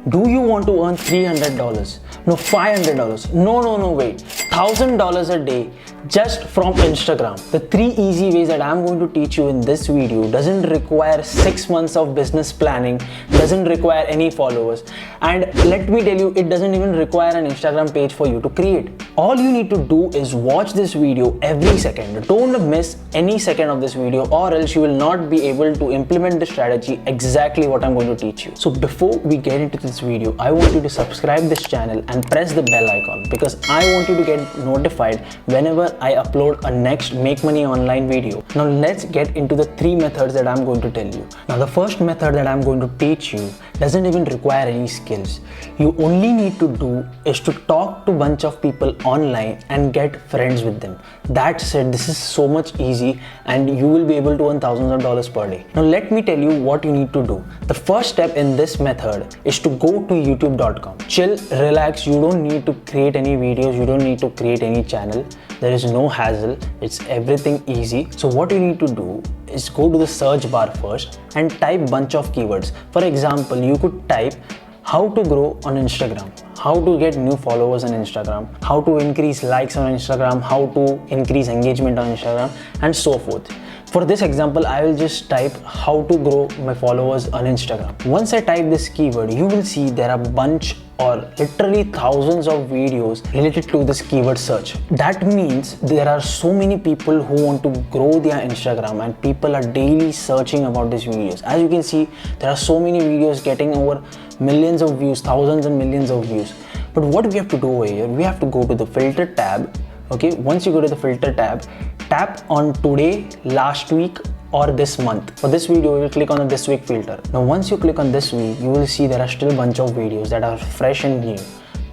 Do you want to earn $300? No, $500? No, wait. $1,000 a day just from Instagram. The 3 easy ways that I'm going to teach you in this video doesn't require 6 months of business planning, doesn't require any followers, and let me tell you, it doesn't even require an Instagram page for you to create. All you need to do is watch this video every second. Don't miss any second of this video, or else you will not be able to implement the strategy exactly what I'm going to teach you. So before we get into this video, I want you to subscribe this channel and press the bell icon, because I want you to get notified whenever I upload a next Make Money Online video. Now let's get into the 3 methods that I'm going to tell you. Now the first method that I'm going to teach you doesn't even require any skills. You only need to do is to talk to a bunch of people online and get friends with them. That's it. This is so much easy and you will be able to earn thousands of dollars per day. Now let me tell you what you need to do. The first step in this method is to go to youtube.com. Chill, relax. You don't need to create any videos. You don't need to create any channel. There is no hassle. It's everything easy. So what you need to do is go to the search bar first and type bunch of keywords. For example, you could type how to grow on Instagram, how to get new followers on Instagram, how to increase likes on Instagram, how to increase engagement on Instagram, and so forth. For this example, I will just type how to grow my followers on Instagram. Once I type this keyword, you will see there are a bunch or literally thousands of videos related to this keyword search. That means there are so many people who want to grow their Instagram and people are daily searching about these videos. As you can see, there are so many videos getting over millions of views, thousands and millions of views. But what we have to do over here, we have to go to the filter tab. Okay, once you go to the filter tab, tap on today, last week, or this month. For this video, we will click on the this week filter. Now once you click on this week, you will see there are still a bunch of videos that are fresh and new.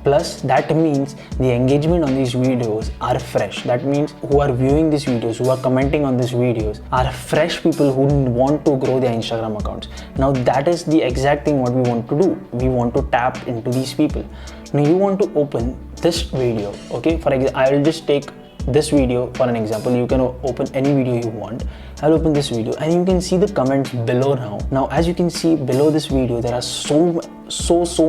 Plus that means the engagement on these videos are fresh. That means who are viewing these videos, who are commenting on these videos are fresh people who want to grow their Instagram accounts. Now that is the exact thing what we want to do. We want to tap into these people. Now you want to open this video. Okay, for example, I will just take this video for an example. You can open any video you want. I'll open this video and you can see the comments below now. Now as you can see below this video, there are so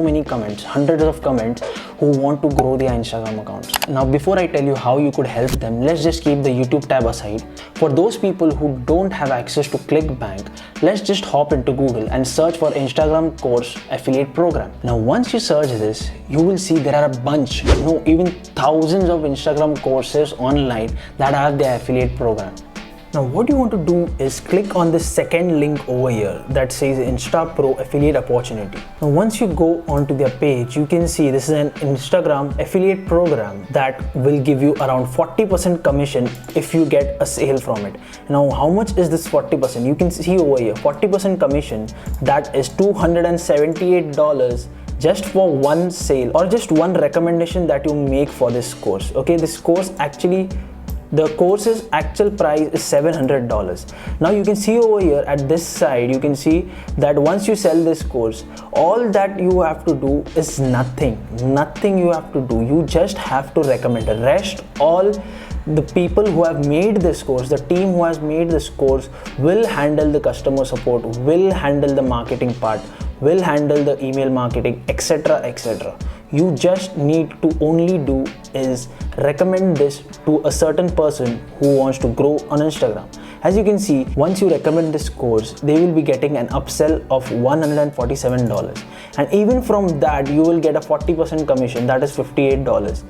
many comments, hundreds of comments who want to grow their Instagram accounts. Now before I tell you how you could help them, let's just keep the YouTube tab aside. For those people who don't have access to ClickBank, let's just hop into Google and search for Instagram course affiliate program. Now once you search this, you will see there are a bunch, even thousands of Instagram courses online that have their affiliate program. Now what you want to do is click on the second link over here that says Insta Pro affiliate opportunity. Now once you go onto their page, you can see this is an Instagram affiliate program that will give you around 40% commission if you get a sale from it. Now how much is this 40%? You can see over here 40% commission, that is $278 just for one sale or just one recommendation that you make for this course. Okay, this course actually, the course's actual price is $700. Now you can see over here at this side, you can see that once you sell this course, all that you have to do is nothing you have to do. You just have to recommend the rest. All the people who have made this course, the team who has made this course will handle the customer support, will handle the marketing part, will handle the email marketing, etc. You just need to only do is recommend this to a certain person who wants to grow on Instagram. As you can see, once you recommend this course, they will be getting an upsell of $147. And even from that, you will get a 40% commission, that is $58.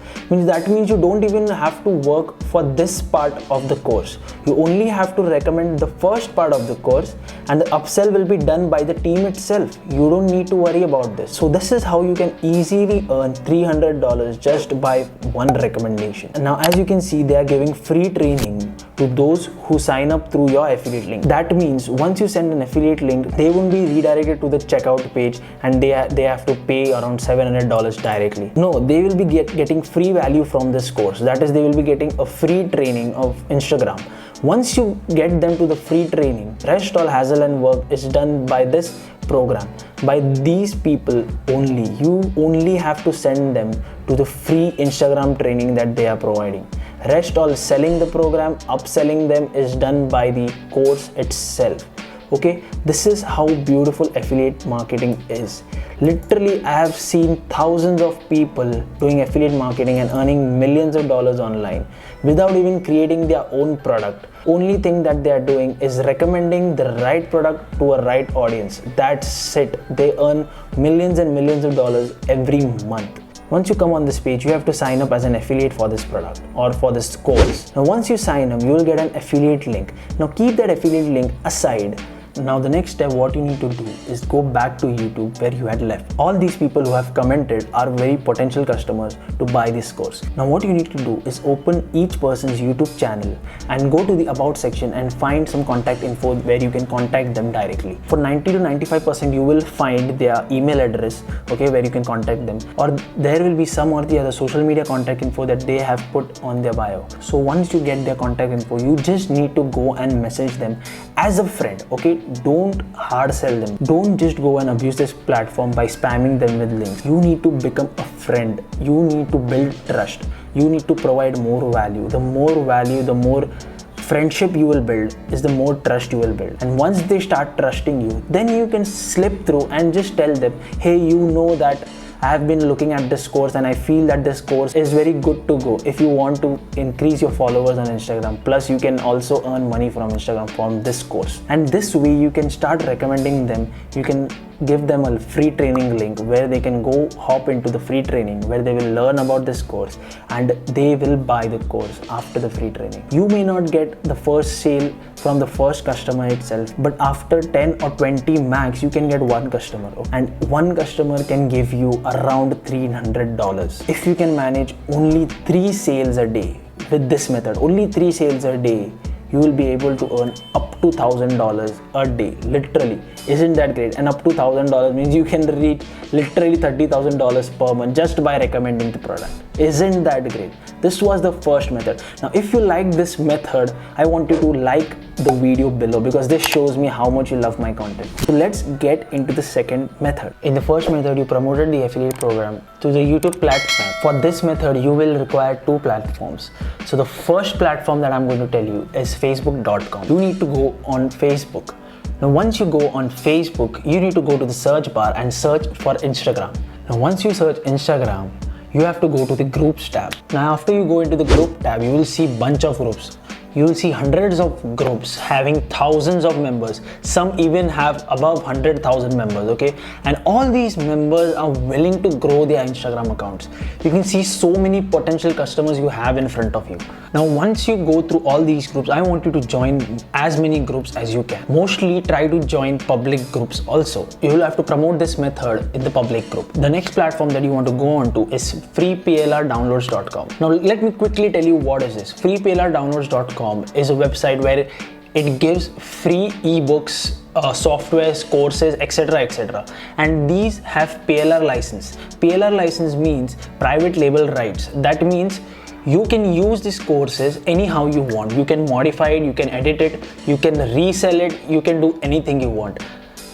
That means you don't even have to work for this part of the course. You only have to recommend the first part of the course and the upsell will be done by the team itself. You don't need to worry about this. So this is how you can easily earn $300 just by one recommendation. And now as you can see, they are giving free training to those who sign up through your affiliate link. That means once you send an affiliate link, they won't be redirected to the checkout page and they have to pay around $700 directly. No, they will be getting free value from this course. That is, they will be getting a free training of Instagram. Once you get them to the free training, rest all hassle and work is done by this program, by these people only. You only have to send them to the free Instagram training that they are providing. Rest all selling the program, upselling them is done by the course itself. Okay, this is how beautiful affiliate marketing is. Literally, I have seen thousands of people doing affiliate marketing and earning millions of dollars online without even creating their own product. Only thing that they are doing is recommending the right product to a right audience. That's it. They earn millions and millions of dollars every month. Once you come on this page, you have to sign up as an affiliate for this product or for this course. Now, once you sign up, you will get an affiliate link. Now, keep that affiliate link aside. Now the next step, what you need to do is go back to YouTube where you had left. All these people who have commented are very potential customers to buy this course. Now what you need to do is open each person's YouTube channel and go to the about section and find some contact info where you can contact them directly. For 90 to 95% you will find their email address, okay, where you can contact them, or there will be some or the other social media contact info that they have put on their bio. So once you get their contact info, you just need to go and message them as a friend, okay? Don't hard sell them. Don't just go and abuse this platform by spamming them with links. You need to become a friend. You need to build trust. You need to provide more value. The more value, the more friendship you will build is the more trust you will build. And once they start trusting you, then you can slip through and just tell them, hey, you know that I have been looking at this course and I feel that this course is very good to go if you want to increase your followers on Instagram. Plus, you can also earn money from Instagram from this course. And this way, you can start recommending them. You can give them a free training link where they can go hop into the free training where they will learn about this course and they will buy the course after the free training. You may not get the first sale from the first customer itself, but after 10 or 20 max, you can get one customer, and one customer can give you around $300. If you can manage only 3 sales a day with this method, only 3 sales a day, you will be able to earn up to $1,000 a day, literally. Isn't that great? And up to $1,000 means you can reach literally $30,000 per month just by recommending the product. Isn't that great? This was the first method. Now, if you like this method, I want you to like the video below because this shows me how much you love my content. So let's get into the second method. In the first method, you promoted the affiliate program to the YouTube platform. For this method, you will require 2 platforms. So the first platform that I'm going to tell you is Facebook.com. You need to go on Facebook. Now, once you go on Facebook, you need to go to the search bar and search for Instagram. Now, once you search Instagram, you have to go to the groups tab. Now, after you go into the group tab, you will see bunch of groups. You will see hundreds of groups having thousands of members. Some even have above 100,000 members, okay? And all these members are willing to grow their Instagram accounts. You can see so many potential customers you have in front of you. Now, once you go through all these groups, I want you to join as many groups as you can. Mostly try to join public groups also. You will have to promote this method in the public group. The next platform that you want to go on to is freeplrdownloads.com. Now, let me quickly tell you what is this. freeplrdownloads.com is a website where it gives free ebooks, softwares, courses, etc. And these have PLR license. PLR license means private label rights. That means you can use these courses anyhow you want. You can modify it, you can edit it, you can resell it, you can do anything you want.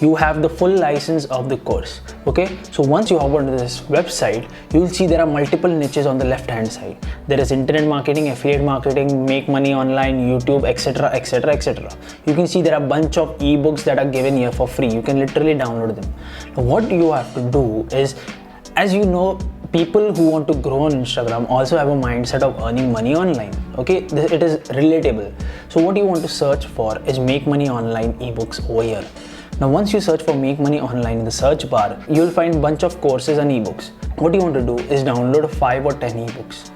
You have the full license of the course, okay? So once you hop onto this website, you will see there are multiple niches on the left hand side. There is internet marketing, affiliate marketing, make money online, YouTube, etc. You can see there are a bunch of ebooks that are given here for free. You can literally download them. Now, what you have to do is, as you know, people who want to grow on Instagram also have a mindset of earning money online, okay? It is relatable. So what you want to search for is make money online ebooks over here. Now, once you search for make money online in the search bar, you'll find a bunch of courses and ebooks. What you want to do is download 5 or 10 ebooks.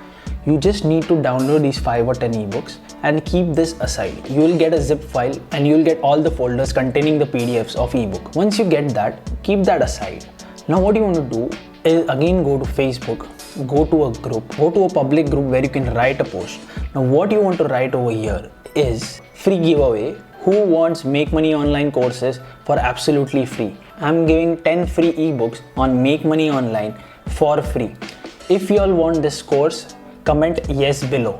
You just need to download these 5 or 10 ebooks and keep this aside. You will get a zip file and you will get all the folders containing the PDFs of ebook. Once you get that, keep that aside. Now, what you want to do is again go to Facebook, go to a group, go to a public group where you can write a post. Now, what you want to write over here is free giveaway. Who wants make money online courses for absolutely free? I'm giving 10 free ebooks on make money online for free. If you all want this course, comment yes below.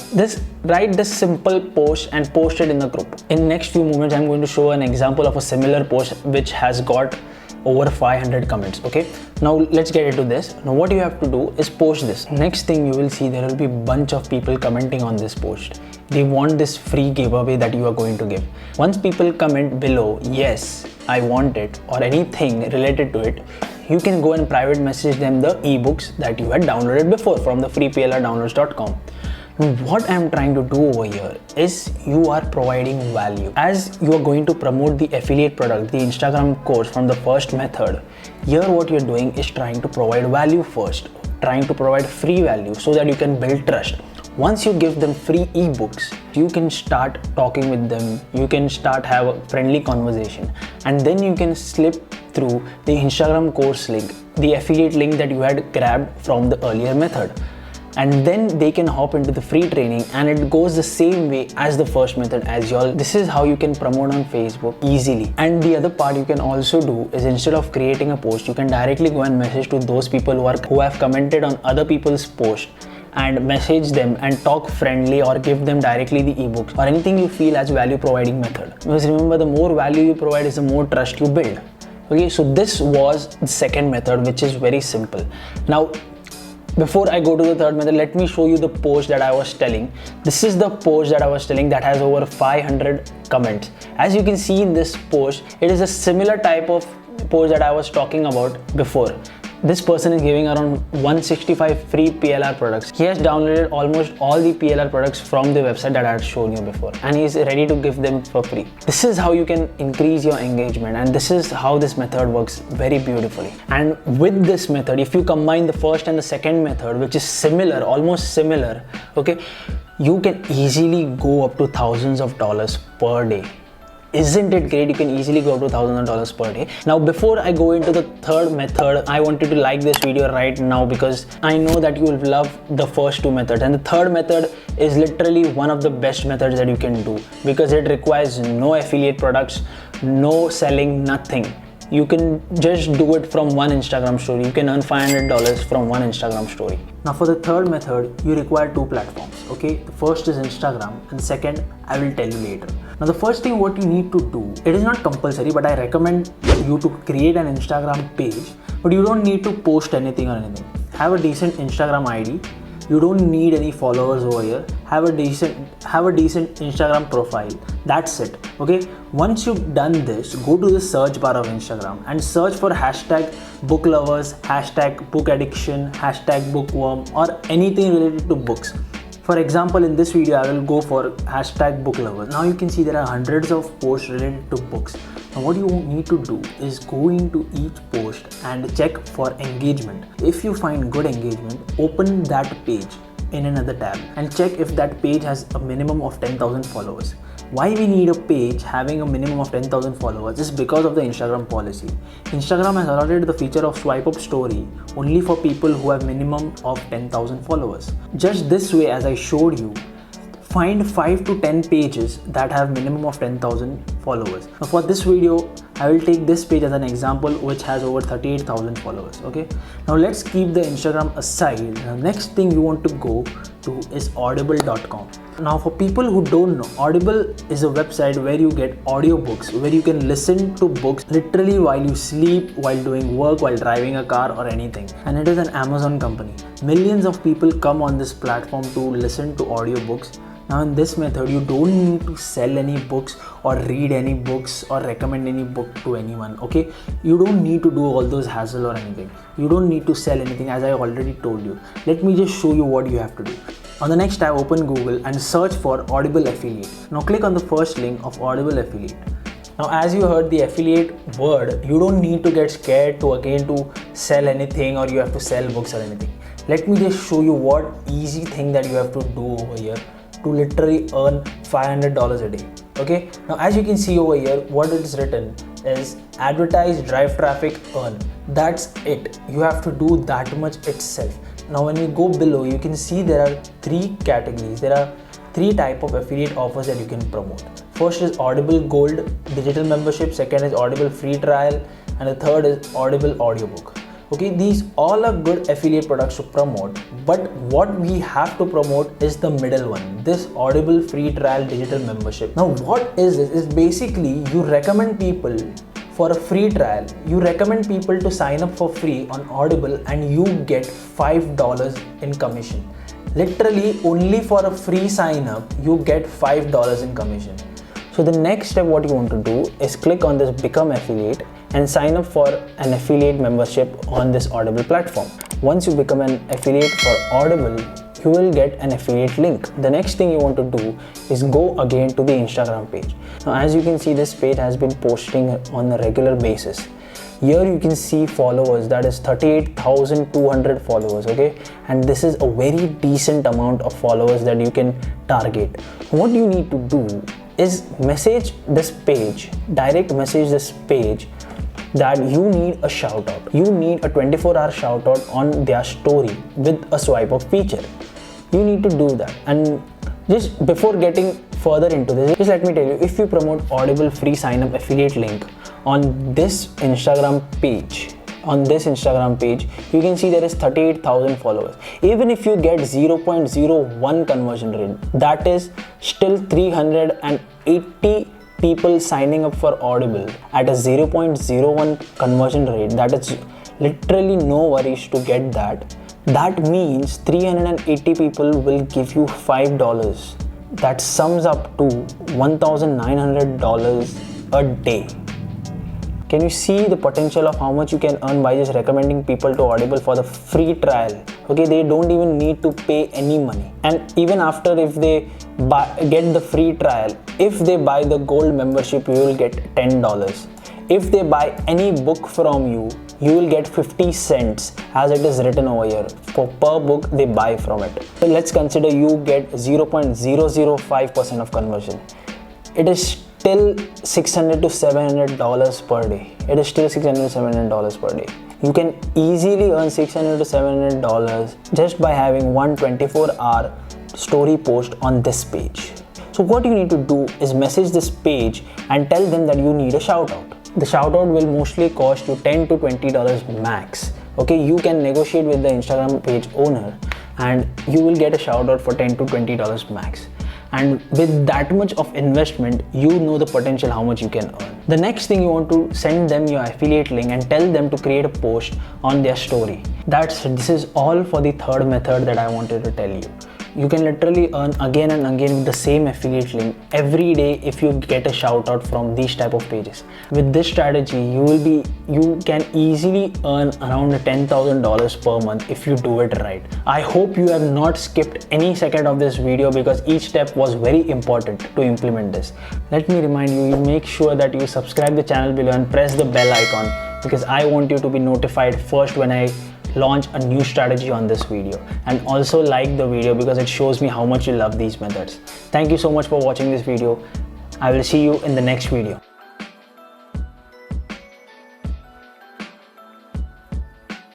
Write this simple post and post it in the group. In next few moments, I'm going to show an example of a similar post which has got over 500 comments, okay? Now let's get into this. Now what you have to do is post this. Next thing you will see, there will be a bunch of people commenting on this post. They want this free giveaway that you are going to give. Once people comment below, yes, I want it, or anything related to it, you can go and private message them the ebooks that you had downloaded before from the freeplrdownloads.com. What I'm trying to do over here is you are providing value. As you are going to promote the affiliate product, the Instagram course from the first method, here what you're doing is trying to provide value first, trying to provide free value so that you can build trust. Once you give them free ebooks, you can start talking with them, you can start have a friendly conversation, and then you can slip through the Instagram course link, the affiliate link that you had grabbed from the earlier method. And then they can hop into the free training, and it goes the same way as the first method as y'all. This is how you can promote on Facebook easily. And the other part you can also do is, instead of creating a post, you can directly go and message to those people who have commented on other people's posts, and message them and talk friendly, or give them directly the ebooks or anything you feel as value providing method. Because remember, the more value you provide is the more trust you build. Okay, so this was the second method, which is very simple. Now, before I go to the third method, let me show you the post that I was telling. This is the post that I was telling that has over 500 comments. As you can see in this post, it is a similar type of post that I was talking about before. This person is giving around 165 free PLR products. He has downloaded almost all the PLR products from the website that I had shown you before, and he is ready to give them for free. This is how you can increase your engagement, and this is how this method works very beautifully. And with this method, if you combine the first and the second method, which is similar, almost similar, okay, you can easily go up to thousands of dollars per day. Isn't it great? You can easily go up to thousands of dollars per day. Now, before I go into the third method, I wanted to like this video right now because I know that you will love the first two methods, and the third method is literally one of the best methods that you can do because it requires no affiliate products, no selling, nothing. You can just do it from one Instagram story. You can earn $500 from one Instagram story. Now, for the third method, you require two platforms. Okay, the first is Instagram, and second I will tell you later. Now, the first thing what you need to do, it is not compulsory, but I recommend you to create an Instagram page, but you don't need to post anything or anything. Have a decent Instagram ID. You don't need any followers over here. Have a decent Instagram profile. That's it. Okay, once you've done this, go to the search bar of Instagram and search for hashtag book lovers, hashtag book addiction, hashtag bookworm, or anything related to books. For example, in this video, I will go for hashtag book lovers. Now you can see there are hundreds of posts related to books. Now what you need to do is go into each post and check for engagement. If you find good engagement, open that page in another tab and check if that page has a minimum of 10,000 followers. Why we need a page having a minimum of 10,000 followers is because of the Instagram policy. Instagram has allotted the feature of swipe up story only for people who have minimum of 10,000 followers. Just this way, as I showed you, find 5 to 10 pages that have minimum of 10,000 followers. Now for this video, I will take this page as an example which has over 38,000 followers. Okay. Now let's keep the Instagram aside. The next thing you want to go to is audible.com. Now for people who don't know, Audible is a website where you get audiobooks, where you can listen to books literally while you sleep, while doing work, while driving a car or anything. And it is an Amazon company. Millions of people come on this platform to listen to audiobooks. Now in this method, you don't need to sell any books or read any books or recommend any book to anyone. Okay, you don't need to do all those hassle or anything. You don't need to sell anything, as I already told you. Let me just show you what you have to do. On the next tab, open Google and search for Audible Affiliate. Now click on the first link of Audible Affiliate. Now as you heard the affiliate word, you don't need to get scared to sell anything or you have to sell books or anything. Let me just show you what easy thing that you have to do over here to literally earn $500 a day. Okay, now as you can see over here, what it is written is advertise, drive traffic, earn. That's it. You have to do that much itself. Now when you go below, you can see there are three categories. There are three types of affiliate offers that you can promote. First is Audible Gold digital membership, second is Audible free trial, and the third is Audible audiobook. Okay, these all are good affiliate products to promote, but what we have to promote is the middle one, this Audible free trial digital membership. Now what is this? Is basically you recommend people for a free trial. You recommend people to sign up for free on Audible and you get $5 in commission. Literally only for a free sign up, you get $5 in commission. So the next step what you want to do is click on this become affiliate and sign up for an affiliate membership on this Audible platform. Once you become an affiliate for Audible, you will get an affiliate link. The next thing you want to do is go again to the Instagram page. Now, as you can see, this page has been posting on a regular basis. Here you can see followers, that is 38,200 followers, okay? And this is a very decent amount of followers that you can target. What you need to do is message this page, direct message this page that you need a shout out. You need a 24-hour shout out on their story with a swipe up feature. You need to do that. And just before getting further into this, just let me tell you, if you promote Audible free sign up affiliate link on this Instagram page, you can see there is 38,000 followers. Even if you get 0.01 conversion rate, that is still 380 people signing up for Audible at a 0.01 conversion rate. That is literally no worries to get that. That means 380 people will give you $5. That sums up to $1,900 a day. Can you see the potential of how much you can earn by just recommending people to Audible for the free trial? Okay, they don't even need to pay any money. And even after, if they get the free trial, if they buy the gold membership, you will get $10. If they buy any book from you, you will get 50 cents, as it is written over here, for per book they buy from it. So let's consider you get 0.005% of conversion. It is still $600 to $700 per day. It is still $600 to $700 per day. You can easily earn $600 to $700 just by having one 24-hour story post on this page. So what you need to do is message this page and tell them that you need a shout out. The shout out will mostly cost you $10 to $20 max. Okay, you can negotiate with the Instagram page owner and you will get a shout out for $10 to $20 max. And with that much of investment, you know the potential how much you can earn. The next thing, you want to send them your affiliate link and tell them to create a post on their story. This is all for the third method that I wanted to tell you. You can literally earn again and again with the same affiliate link every day if you get a shout out from these type of pages. With this strategy, you can easily earn around $10,000 per month if you do it right. I hope you have not skipped any second of this video because each step was very important to implement this. Let me remind you, make sure that you subscribe the channel below and press the bell icon because I want you to be notified first when I launch a new strategy on this video, and also like the video because it shows me how much you love these methods. Thank you so much for watching this video. I will see you in the next video.